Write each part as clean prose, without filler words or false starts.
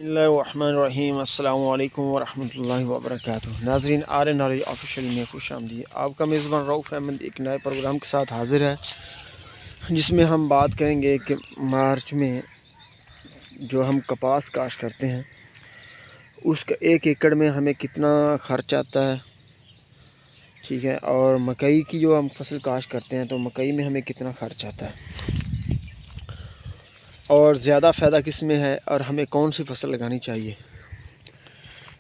बिस्मिल्लाहिर्रहमानिर्रहीम। अस्सलाम वालेकुम वरहमतुल्लाहि वबरकातुहू। नाज़रीन, आर एन आर ऑफिशियल में खुश आमदीद। आपका मेज़बान रऊफ़ अहमद एक नए प्रोग्राम के साथ हाज़िर है, जिसमें हम बात करेंगे कि मार्च में जो हम कपास काश्त करते हैं उसका 1 एकड़ में हमें कितना ख़र्च आता है, ठीक है। और मकई की जो हम फसल काश्त करते हैं तो मकई में हमें कितना ख़र्च आता है, और ज़्यादा फ़ायदा किस में है, और हमें कौन सी फसल लगानी चाहिए।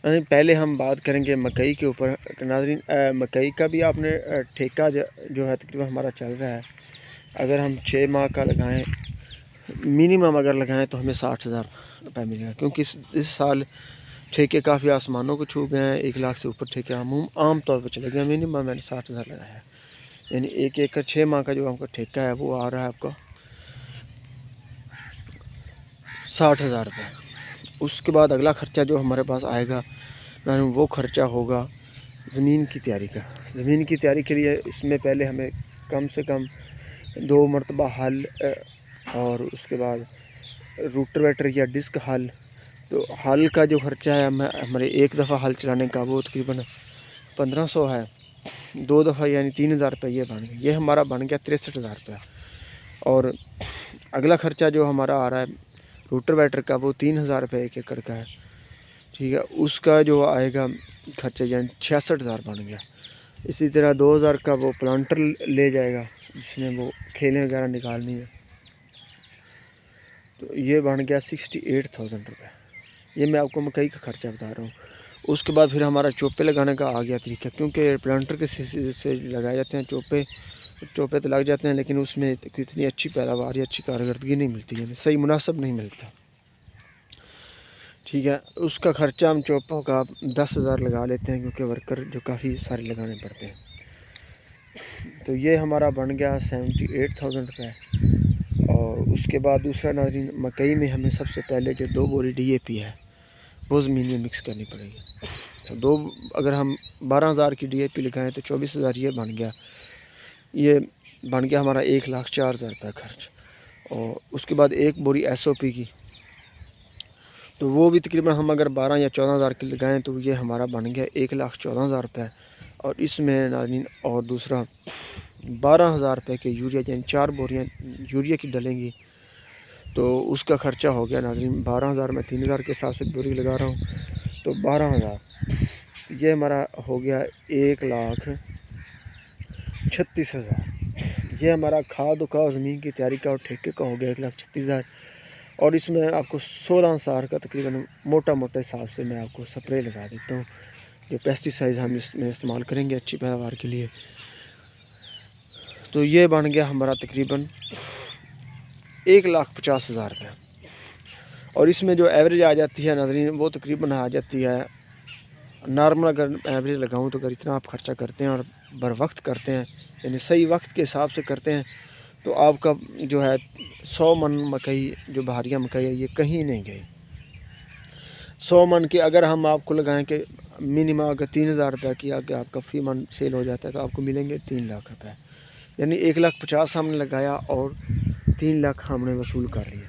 पहले हम बात करेंगे मकई के ऊपर। नाज़रीन, मकई का भी आपने ठेका जो है तकरीबन हमारा चल रहा है। अगर हम 6 माह का लगाएं मिनिमम अगर लगाएं तो हमें 60,000 रुपये मिलेगा, क्योंकि इस साल ठेके काफ़ी आसमानों को छू गए हैं। 1 लाख से ऊपर ठेके आम तौर पर चले गए। मिनिमम मैंने 60,000 लगाया है, यानी 1 एकड़ 6 माह का जो आपका ठेका है वो आ रहा है आपका 60,000 रुपये। उसके बाद अगला ख़र्चा जो हमारे पास आएगा वो ख़र्चा होगा ज़मीन की तैयारी का। ज़मीन की तैयारी के लिए इसमें पहले हमें कम से कम 2 मरतबा हल और उसके बाद रूटरवेटर या डिस्क हल। तो हल का जो ख़र्चा है हमारे एक दफ़ा हल चलाने का वो तकरीबन 1500 है। 2 दफ़ा यानी 3,000 रुपये ये बन गया। ये हमारा बन गया 63,000 रुपये। और अगला ख़र्चा जो हमारा आ रहा है रूटरवेटर का वो 3,000 रुपये 1 एकड़ का है, ठीक है। उसका जो आएगा खर्चा यानी 66,000 बन गया। इसी तरह 2,000 का वो प्लांटर ले जाएगा, जिसमें वो खेलें वगैरह निकालनी है, तो ये बन गया 68,000 रुपये। ये मैं आपको मकई का ख़र्चा बता रहा हूँ। उसके बाद फिर हमारा चोपे लगाने का आ गया तरीका, क्योंकि प्लांटर के से लगाए जाते हैं चोपे तो लग जाते हैं, लेकिन उसमें इतनी अच्छी पैदावार या अच्छी कारकर्दगी नहीं मिलती है, सही मुनासिब नहीं मिलता, ठीक है। उसका ख़र्चा हम चोपों का 10,000 लगा लेते हैं, क्योंकि वर्कर जो काफ़ी सारे लगाने पड़ते हैं। तो ये हमारा बन गया 78,000 रुपये। और उसके बाद दूसरा नाज़रीन, मकई में हमें सबसे पहले जो 2 बोरी DAP है वो ज़मीन में मिक्स करनी पड़ेगी। तो अगर हम 12,000 की DAP लगाएँ तो 24,000 ये बन गया। ये बन गया हमारा 1,04,000 रुपये खर्च। और उसके बाद 1 बोरी SOP की, तो वो भी तकरीबन हम अगर 12 या 14,000 की लगाएँ तो ये हमारा बन गया 1,14,000 रुपये। और इसमें नाज़रीन और दूसरा 12,000 रुपये के यूरिया, यानी 4 बोरियाँ यूरिया की डलेंगी, तो उसका ख़र्चा हो गया नाज़रीन 12,000। मैं 3,000 के हिसाब से बोरी लगा रहा हूँ, तो 12,000 ये हमारा हो गया 1,36,000। ये हमारा खाद का ज़मीन की तैयारी का और ठेके का हो गया 1,36,000। और इसमें आपको 16,000 का तकरीबन मोटा हिसाब से मैं आपको स्प्रे लगा देता हूँ, जो पेस्टिसाइड हम इसमें इस्तेमाल करेंगे अच्छी पैदावार के लिए। तो ये बन गया हमारा तकरीबन 1,50,000 रुपये। और इसमें जो एवरेज आ जाती है नाज़रीन वो तकरीबन आ जाती है, नॉर्मल अगर एवरेज लगाऊँ तो अगर इतना आप ख़र्चा करते हैं और बर वक्त करते हैं, यानी सही वक्त के हिसाब से करते हैं, तो आपका जो है 100 मन मकई जो बहारिया मकई है ये कहीं नहीं गई। 100 मन के अगर हम आपको लगाएं कि मिनिमम अगर 3,000 रुपये की आगे आपका फ़ी मन सेल हो जाता है तो आपको मिलेंगे 3 लाख रुपये, यानी 1,50,000 हमने लगाया और 3 लाख हमने वसूल कर लिया।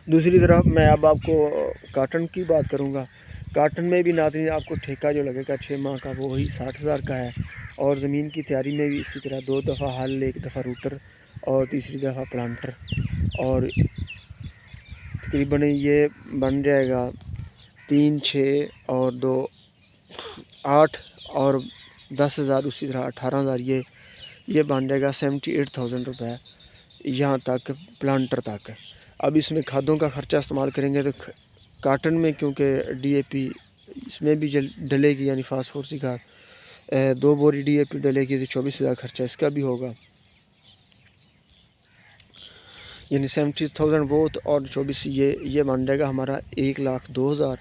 दूसरी तरफ मैं अब आपको काटन की बात करूँगा। काटन में भी नाज़रीन आपको ठेका जो लगेगा 6 माह का वो वही 60,000 का है। और ज़मीन की तैयारी में भी इसी तरह 2 दफ़ा हल, 1 दफ़ा रूटर और तीसरी दफ़ा प्लांटर। और तकरीबन ये बन जाएगा 3, 6 और 2 8 और 10,000, उसी तरह 18,000 ये बन जाएगा 78,000 रुपये यहाँ तक प्लांटर तक। अब इसमें खादों का ख़र्चा इस्तेमाल करेंगे तो काटन में क्योंकि DAP इसमें भी डलेगी, यानी फास्फोरस की खाद 2 बोरी DAP डलेगी तो 24,000 खर्चा इसका भी होगा, यानी 70,000 वो और 24 ये बन जाएगा हमारा 1,02,000।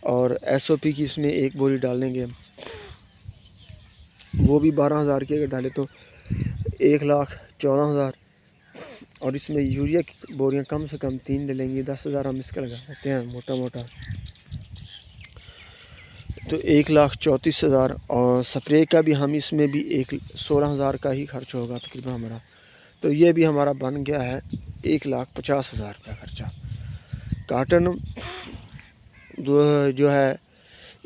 और SOP की इसमें 1 बोरी डालेंगे, वो भी 12,000 की अगर डाले तो 1,14,000। और इसमें यूरिया की बोरियां कम से कम 3 डलेंगी, 10,000 हम इसका लगा देते हैं मोटा, तो 1,34,000। और स्प्रे का भी हम इसमें भी 16,000 का ही खर्च होगा तकरीबन हमारा, तो ये भी हमारा बन गया है 1,50,000 रुपये खर्चा। کاٹن جو ہے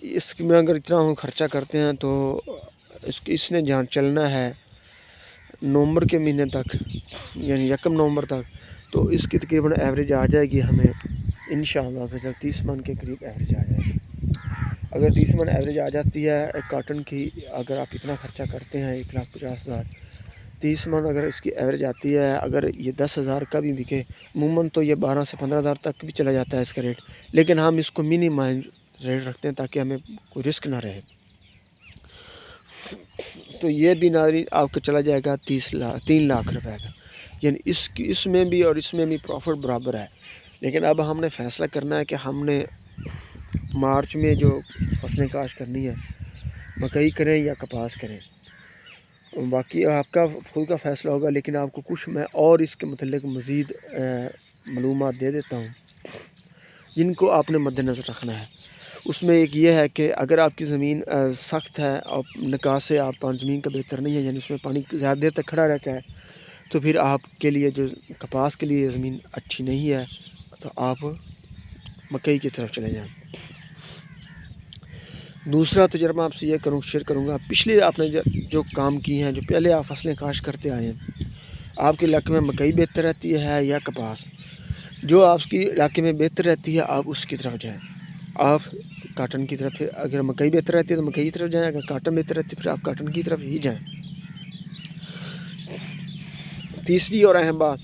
اس میں اگر اتنا ہم خرچہ کرتے ہیں تو اس نے جہاں چلنا ہے نومبر کے مہینے تک، یعنی 1 نومبر تک، تو اس کی تقریباً ایوریج آ جائے گی ہمیں انشاءاللہ 30 من کے قریب ایوریج آ جائے گی۔ اگر 30 من ایوریج آ جاتی ہے کاٹن کی، اگر آپ اتنا خرچہ کرتے ہیں 1,50,000، 30 من اگر اس کی ایوریج آتی ہے، اگر یہ 10,000 کا بھی بکے، عموماً تو یہ 12 سے 15,000 تک بھی چلا جاتا ہے اس کا ریٹ، لیکن ہم اس کو منیمائز ریٹ رکھتے ہیں تاکہ ہمیں کوئی رسک نہ رہے۔ تو یہ بھی ناظرین آپ کو چلا جائے گا 3 لاکھ روپے کا، یعنی اس میں بھی اور اس میں بھی پروفٹ برابر ہے۔ لیکن اب ہم نے فیصلہ کرنا ہے کہ ہم نے مارچ میں جو فصلیں کاشت کرنی ہے، مکئی کریں یا کپاس کریں، باقی آپ کا خود کا فیصلہ ہوگا، لیکن آپ کو کچھ میں اور اس کے متعلق مزید معلومات دے دیتا ہوں جن کو آپ نے مد نظر رکھنا ہے۔ اس میں ایک یہ ہے کہ اگر آپ کی زمین سخت ہے اور نکاس آپ زمین کا بہتر نہیں ہے، یعنی اس میں پانی زیادہ دیر تک کھڑا رہتا ہے، تو پھر آپ کے لیے جو کپاس کے لیے زمین اچھی نہیں ہے، تو آپ مکئی کی طرف چلے جائیں۔ دوسرا تجربہ آپ سے یہ شیئر کروں گا، پچھلے آپ نے جو کام کی ہیں، جو پہلے آپ فصلیں کاشت کرتے آئے ہیں، آپ کے علاقے میں مکئی بہتر رہتی ہے یا کپاس؟ جو آپ کی علاقے میں بہتر رہتی ہے آپ اس کی طرف جائیں، آپ کاٹن کی طرف، پھر اگر مکئی بہتر رہتی ہے تو مکئی کی طرف جائیں، اگر کاٹن بہتر رہتی ہے پھر آپ کاٹن کی طرف ہی جائیں۔ تیسری اور اہم بات،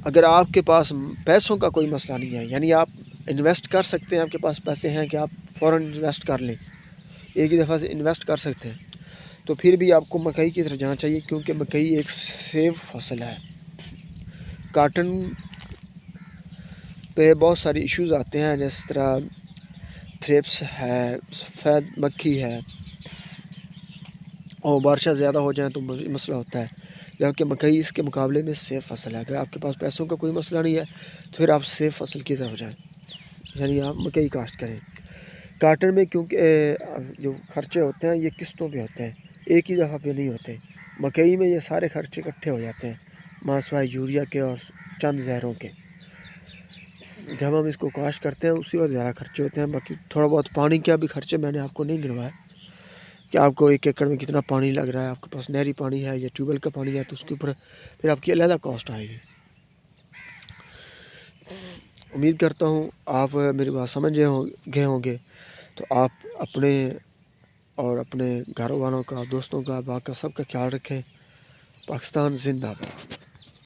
اگر آپ کے پاس پیسوں کا کوئی مسئلہ نہیں ہے، یعنی آپ انویسٹ کر سکتے ہیں، آپ کے پاس پیسے ہیں کہ آپ فوراً انویسٹ کر لیں، ایک ہی دفعہ سے انویسٹ کر سکتے ہیں، تو پھر بھی آپ کو مکئی کی طرف جانا چاہیے، کیونکہ مکئی ایک سیف فصل ہے۔ کاٹن پہ بہت ساری ایشوز آتے ہیں، جس طرح تھریپس ہے، سفید مکھی ہے، اور بارشیں زیادہ ہو جائیں تو مسئلہ ہوتا ہے، جبکہ مکئی اس کے مقابلے میں سیف فصل ہے۔ اگر آپ کے پاس پیسوں کا کوئی مسئلہ نہیں ہے تو پھر آپ سیف فصل کی طرف جائیں، یعنی آپ مکئی کاشت کریں۔ کاٹن میں کیونکہ جو خرچے ہوتے ہیں یہ قسطوں پہ ہوتے ہیں، ایک ہی دفعہ پہ نہیں ہوتے۔ مکئی میں یہ سارے خرچے اکٹھے ہو جاتے ہیں، ماسوائے یوریا کے اور چند زہروں کے۔ جب ہم اس کو کاشت کرتے ہیں اسی وقت زیادہ خرچے ہوتے ہیں، باقی تھوڑا بہت پانی کا بھی خرچے میں نے آپ کو نہیں گنوایا کہ آپ کو 1 ایکڑ میں کتنا پانی لگ رہا ہے، آپ کے پاس نہری پانی ہے یا ٹیوب ویل کا پانی ہے تو اس کے اوپر پھر آپ کی علیحدہ کاسٹ آئے گی۔ امید کرتا ہوں آپ میری بات سمجھ گئے ہوں گے، تو آپ اپنے اور اپنے گھر والوں کا، دوستوں کا، باقی سب کا خیال رکھیں۔ پاکستان زندہ باد۔